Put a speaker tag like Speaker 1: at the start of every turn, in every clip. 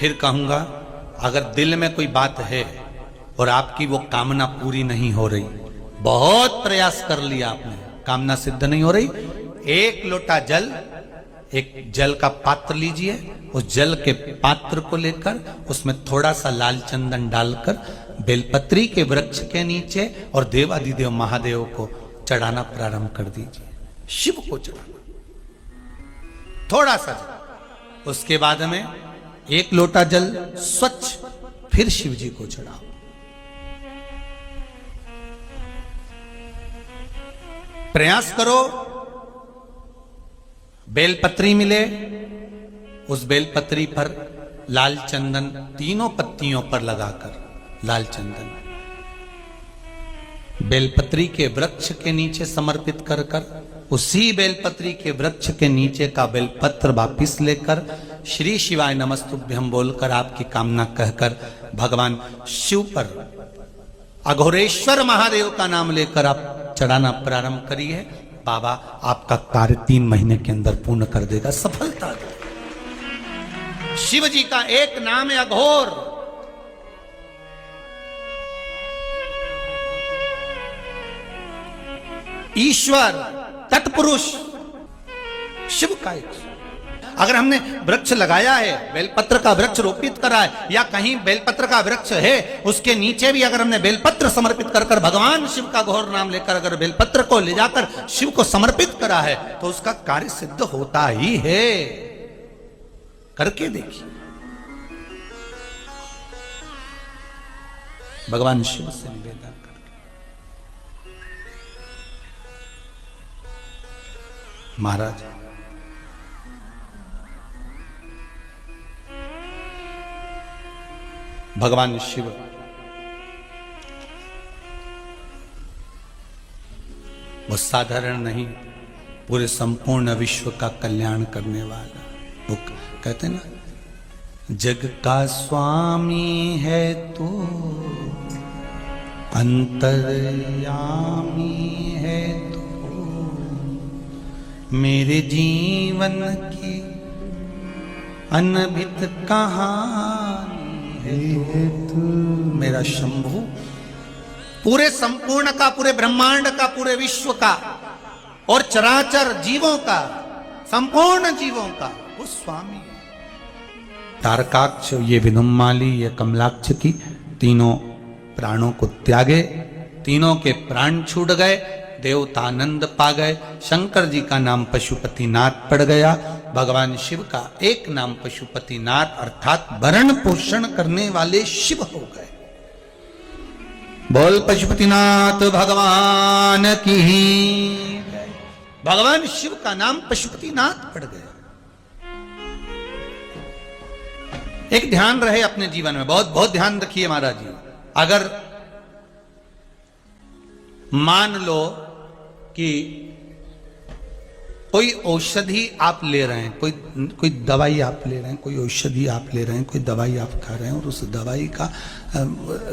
Speaker 1: फिर कहूंगा, अगर दिल में कोई बात है और आपकी वो कामना पूरी नहीं हो रही, बहुत प्रयास कर लिया आपने, कामना सिद्ध नहीं हो रही, एक लोटा जल, एक जल का पात्र लीजिए, उस जल के पात्र को लेकर उसमें थोड़ा सा लाल चंदन डालकर बेलपत्री के वृक्ष के नीचे और देवादिदेव महादेव को चढ़ाना प्रारंभ कर दीजिए। शिव को चढ़ाना थोड़ा सा जल, उसके बाद में एक लोटा जल स्वच्छ फिर शिव जी को चढ़ाओ। प्रयास करो बेलपत्री मिले, उस बेलपत्री पर लाल चंदन तीनों पत्तियों पर लगाकर लाल चंदन बेलपत्री के वृक्ष के नीचे समर्पित कर कर उसी बेलपत्री के वृक्ष के नीचे का बेलपत्र वापिस लेकर श्री शिवाय नमस्तुभ्यं बोलकर आपकी कामना कहकर भगवान शिव पर अघोरेश्वर महादेव का नाम लेकर आप चढ़ाना प्रारंभ करिए। बाबा आपका कार्य 3 महीने के अंदर पूर्ण कर देगा, सफलता देगा। शिव जी का एक नाम है अघोर। ईश्वर, तत्पुरुष, शिव का एक। अगर हमने वृक्ष लगाया है, बेलपत्र का वृक्ष रोपित करा है, या कहीं बेलपत्र का वृक्ष है उसके नीचे भी अगर हमने बेलपत्र समर्पित कर कर भगवान शिव का घोर नाम लेकर अगर बेलपत्र को ले जाकर शिव को समर्पित करा है तो उसका कार्य सिद्ध होता ही है। करके देखिए, भगवान शिव से निवेदन करके। महाराज भगवान शिव वो साधारण नहीं, पूरे संपूर्ण विश्व का कल्याण करने वाला। वो कहते ना, जग का स्वामी है तू, अंतर्यामी है तू, मेरे जीवन की अनभित कहानी है तू। मेरा शंभु पूरे संपूर्ण का, पूरे ब्रह्मांड का, पूरे विश्व का और चराचर जीवों का, संपूर्ण जीवों का वो स्वामी है। तारकाक्ष, ये विनुमाली, ये कमलाक्ष की तीनों प्राणों को त्यागे, तीनों के प्राण छूट गए, देवतानंद पा गए। शंकर जी का नाम पशुपतिनाथ पड़ गया, भगवान शिव का एक नाम पशुपतिनाथ अर्थात भरण पोषण करने वाले शिव हो गए। बोल पशुपतिनाथ भगवान की। भगवान शिव का नाम पशुपतिनाथ पड़ गया। एक ध्यान रहे अपने जीवन में, बहुत बहुत ध्यान रखिए महाराज जी। अगर मान लो कि कोई औषधि आप ले रहे हैं, कोई दवाई आप ले रहे हैं, कोई औषधि आप ले रहे हैं, कोई दवाई आप खा रहे हैं और उस दवाई का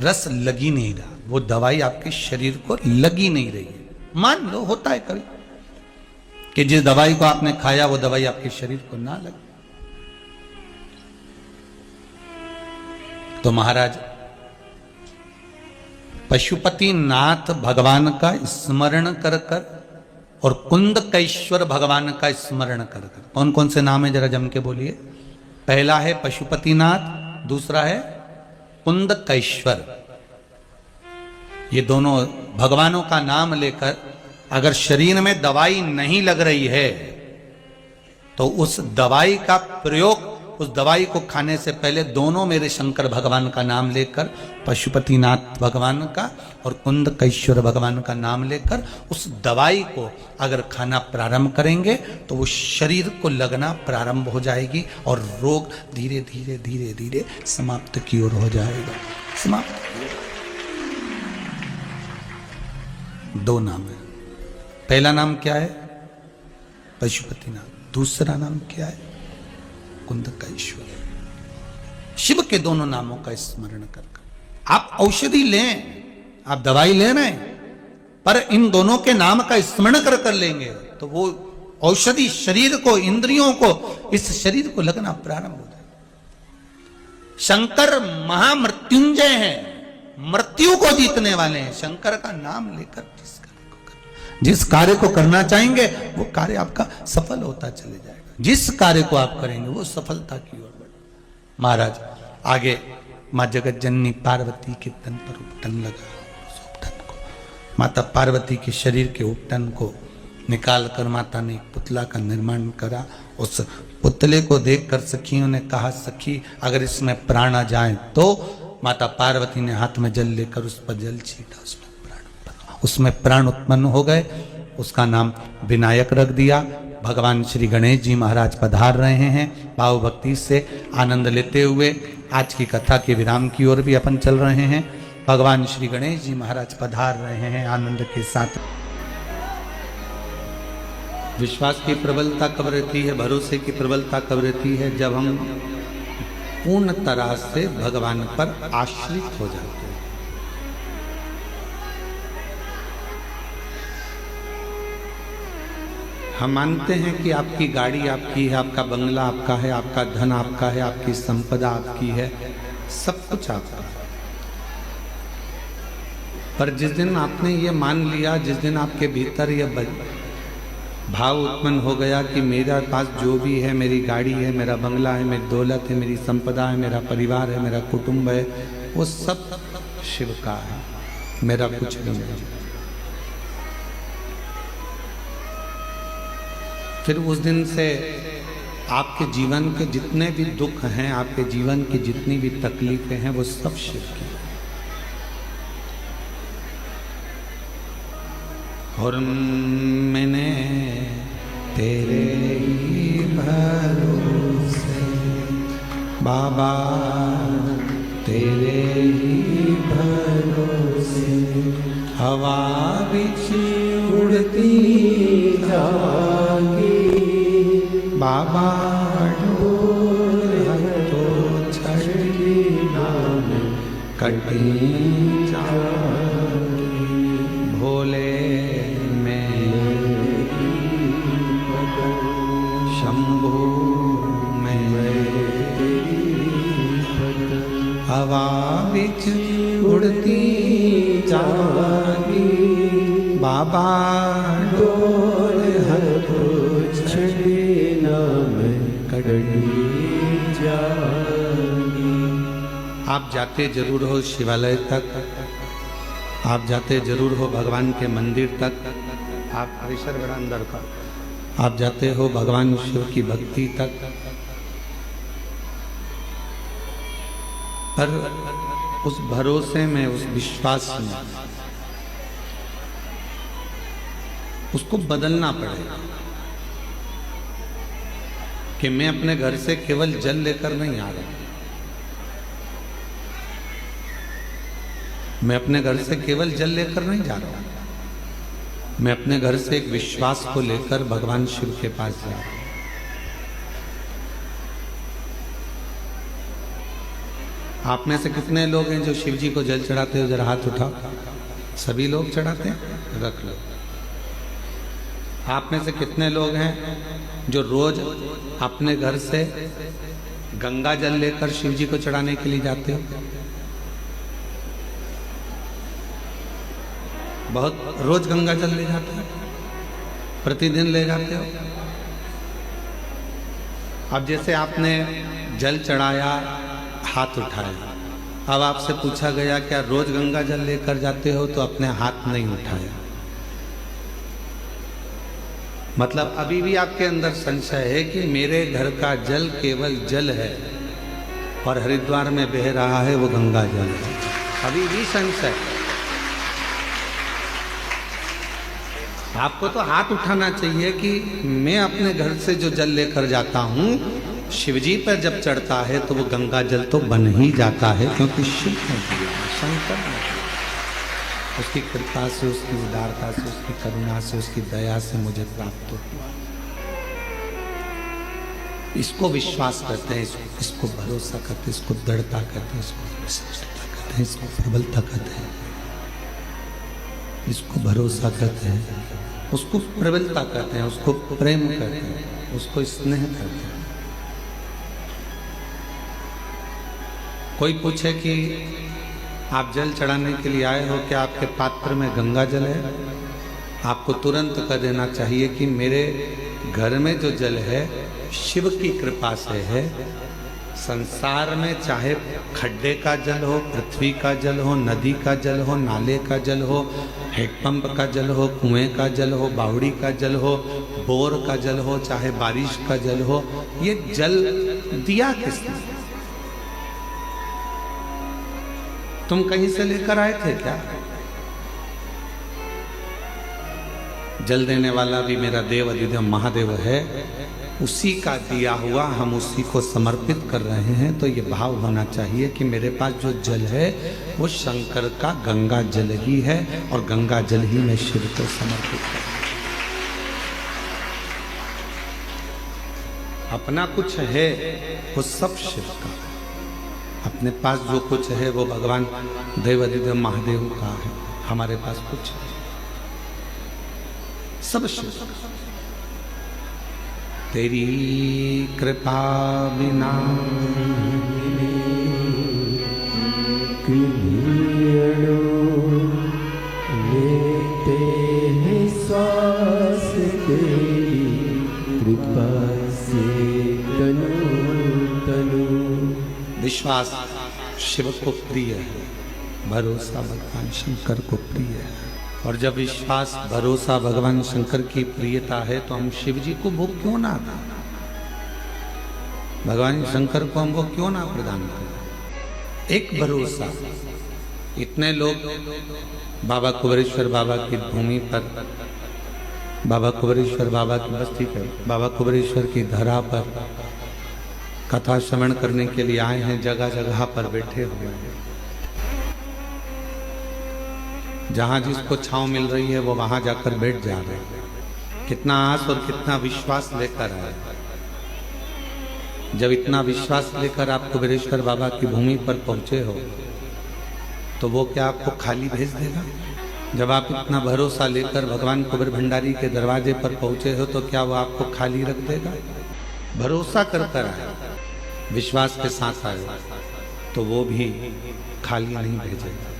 Speaker 1: रस लगी नहीं रहा, वो दवाई आपके शरीर को लगी नहीं रही है। मान लो होता है कभी कि जिस दवाई को आपने खाया वो दवाई आपके शरीर को ना लगे, तो महाराज पशुपतिनाथ भगवान का स्मरण कर कर और कुंदकेश्वर भगवान का स्मरण कर कर। कौन कौन से नाम है जरा जम के बोलिए। पहला है पशुपतिनाथ, दूसरा है कुंदकेश्वर। ये दोनों भगवानों का नाम लेकर अगर शरीर में दवाई नहीं लग रही है तो उस दवाई का प्रयोग, उस दवाई को खाने से पहले दोनों मेरे शंकर भगवान का नाम लेकर, पशुपतिनाथ भगवान का और कुंदकेश्वर भगवान का नाम लेकर उस दवाई को अगर खाना प्रारंभ करेंगे तो वो शरीर को लगना प्रारंभ हो जाएगी और रोग धीरे धीरे धीरे धीरे समाप्त की ओर हो जाएगा। समाप्त। दो नाम है। पहला नाम क्या है? पशुपतिनाथ। दूसरा नाम क्या है? कुंदकेश्वर। शिव के दोनों नामों का स्मरण कर आप औषधि लें, आप दवाई ले रहे हैं, पर इन दोनों के नाम का स्मरण कर कर लेंगे तो वो औषधि शरीर को, इंद्रियों को, इस शरीर को लगना प्रारंभ हो जाए। शंकर महामृत्युंजय हैं, मृत्यु को जीतने वाले हैं। शंकर का नाम लेकर जिस कार्य को करना चाहेंगे वो कार्य आपका सफल होता चले जाएगा। जिस कार्य को आप करेंगे वो सफलता की ओर बढ़े। महाराज आगे माँ जगत जननी पार्वती के तन पर उपटन लगा। उस उपटन को, माता पार्वती के शरीर के उपटन को निकाल कर माता ने एक पुतला का निर्माण करा। उस पुतले को देखकर सखियों ने कहा, सखी अगर इसमें प्राण आ जाए तो। माता पार्वती ने हाथ में जल लेकर उस पर जल छीटा, उसमें प्राण उत्पन्न हो गए। उसका नाम विनायक रख दिया। भगवान श्री गणेश जी महाराज पधार रहे हैं। भाव भक्ति से आनंद लेते हुए आज की कथा के विराम की ओर भी अपन चल रहे हैं। भगवान श्री गणेश जी महाराज पधार रहे हैं आनंद के साथ। विश्वास की प्रबलता कब रहती है, भरोसे की प्रबलता कब रहती है? जब हम पूर्ण तरह से भगवान पर आश्रित हो जाते हैं। हम मानते हैं कि आपकी गाड़ी आपकी है, आपका बंगला आपका है, आपका धन आपका है, आपकी संपदा आपकी है, सब कुछ आपका है। पर जिस दिन आपने ये मान लिया, जिस दिन आपके भीतर ये भाव उत्पन्न हो गया कि मेरे पास जो भी है, मेरी गाड़ी है, मेरा बंगला है, मेरी दौलत है, मेरी संपदा है, मेरा परिवार है, मेरा कुटुंब है, वो सब शिव का है, मेरा कुछ नहीं है। फिर उस दिन से आपके जीवन के जितने भी दुख हैं, आपके जीवन की जितनी भी तकलीफें हैं, वो सब शिव की। और मैंने तेरे ही भरोसे बाबा, तेरे ही भरोसे हवा बिछी उड़ती जागी बाबा, डोर तो छड़ी नाम कटी जागी। भोले में शंभू में हवा बिछ उड़ती जागी बाबा, डोर हथो छड़ी नाम कटी जागी। आप जाते जरूर हो शिवालय तक, आप जाते जरूर हो भगवान के मंदिर तक, आप परिसर बड़ा अंदर का, आप जाते हो भगवान शिव की भक्ति तक, पर उस भरोसे में, उस विश्वास में उसको बदलना पड़ेगा कि मैं अपने घर से केवल जल लेकर नहीं आ रहा, मैं अपने घर से केवल जल लेकर नहीं जा रहा हूं, मैं अपने घर से एक विश्वास को लेकर भगवान शिव के पास जा रहा हूं। आप में से कितने लोग हैं जो शिव जी को जल चढ़ाते हो? जरा हाथ उठाओ। सभी लोग चढ़ाते हैं? रख लो। आप में से कितने लोग हैं जो रोज अपने घर से गंगा जल लेकर शिव जी को चढ़ाने के लिए जाते हो? बहुत रोज गंगा जल ले जाते हो, प्रतिदिन ले जाते हो। अब जैसे आपने जल चढ़ाया, हाथ उठाया, अब आपसे पूछा गया क्या रोज गंगा जल लेकर जाते हो? तो अपने हाथ नहीं उठाया। मतलब अभी भी आपके अंदर संशय है कि मेरे घर का जल केवल जल है और हरिद्वार में बह रहा है वो गंगा जल है। अभी भी संशय। आपको तो हाथ उठाना चाहिए कि मैं अपने घर से जो जल लेकर जाता हूँ, शिवजी पर जब चढ़ता है तो वो गंगा जल तो बन ही जाता है, क्योंकि शिव ने दिया, शंकर ने दिया। उसकी कृपा से, उसकी उदारता से, उसकी करुणा से, उसकी दया से मुझे प्राप्त हुआ। इसको विश्वास करते हैं, इसको भरोसा करते हैं, इसको दृढ़ता करते हैं, इसको विश्वासता करते हैं, इसको प्रबलता करते हैं, इसको भरोसा करते हैं, उसको प्रबलता करते हैं, उसको प्रेम करते हैं, उसको स्नेह करते हैं। कोई पूछे कि आप जल चढ़ाने के लिए आए हो, क्या आपके पात्र में गंगा जल है? आपको तुरंत कह देना चाहिए कि मेरे घर में जो जल है शिव की कृपा से है। संसार में चाहे खड्डे का जल हो, पृथ्वी का जल हो, नदी का जल हो, नाले का जल हो, हैंडपंप का जल हो, कुएं का जल हो, बावड़ी का जल हो, बोर का जल हो, चाहे बारिश का जल हो, ये जल दिया किसने? तुम कहीं से लेकर आए थे क्या? जल देने वाला भी मेरा देव अधिदेव महादेव है, उसी का दिया हुआ हम उसी को समर्पित कर रहे हैं। तो ये भाव होना चाहिए कि मेरे पास जो जल है वो शंकर का गंगा जल ही है और गंगा जल ही मैं शिव को समर्पित कर। अपना कुछ है वो सब शिव का, अपने पास जो कुछ है वो भगवान देव अधिदेव महादेव का है। हमारे पास कुछ है सब शिव का। तेरी कृपा बिना
Speaker 2: लेते हैं श्वास तेरी कृपा से तनु तनु।
Speaker 1: विश्वास शिव को प्रिय है, भरोसा भगवान शंकर को प्रिय है। और जब विश्वास भरोसा भगवान शंकर की प्रियता है तो हम शिव जी को भोग क्यों ना दें? भगवान शंकर को हम भोग क्यों ना प्रदान करें? एक भरोसा। इतने लोग बाबा कुबेरेश्वर बाबा की भूमि पर, बाबा कुबेरेश्वर बाबा की बस्ती पर, बाबा कुबेरेश्वर की धरा पर कथा श्रवण करने के लिए आए हैं। जगह जगह पर बैठे हुए हैं। जहां जिसको छांव मिल रही है वो वहां जाकर बैठ जा रहे हैं। कितना आस और कितना विश्वास लेकर आए। जब इतना विश्वास लेकर आप कुबेरेश्वर बाबा की भूमि पर पहुंचे हो तो वो क्या आपको खाली भेज देगा? जब आप इतना भरोसा लेकर भगवान कुबेर भंडारी के दरवाजे पर पहुंचे हो तो क्या वो आपको खाली रख देगा? भरोसा कर कर आए, विश्वास के साथ आए तो वो भी खाली नहीं भेजेगा।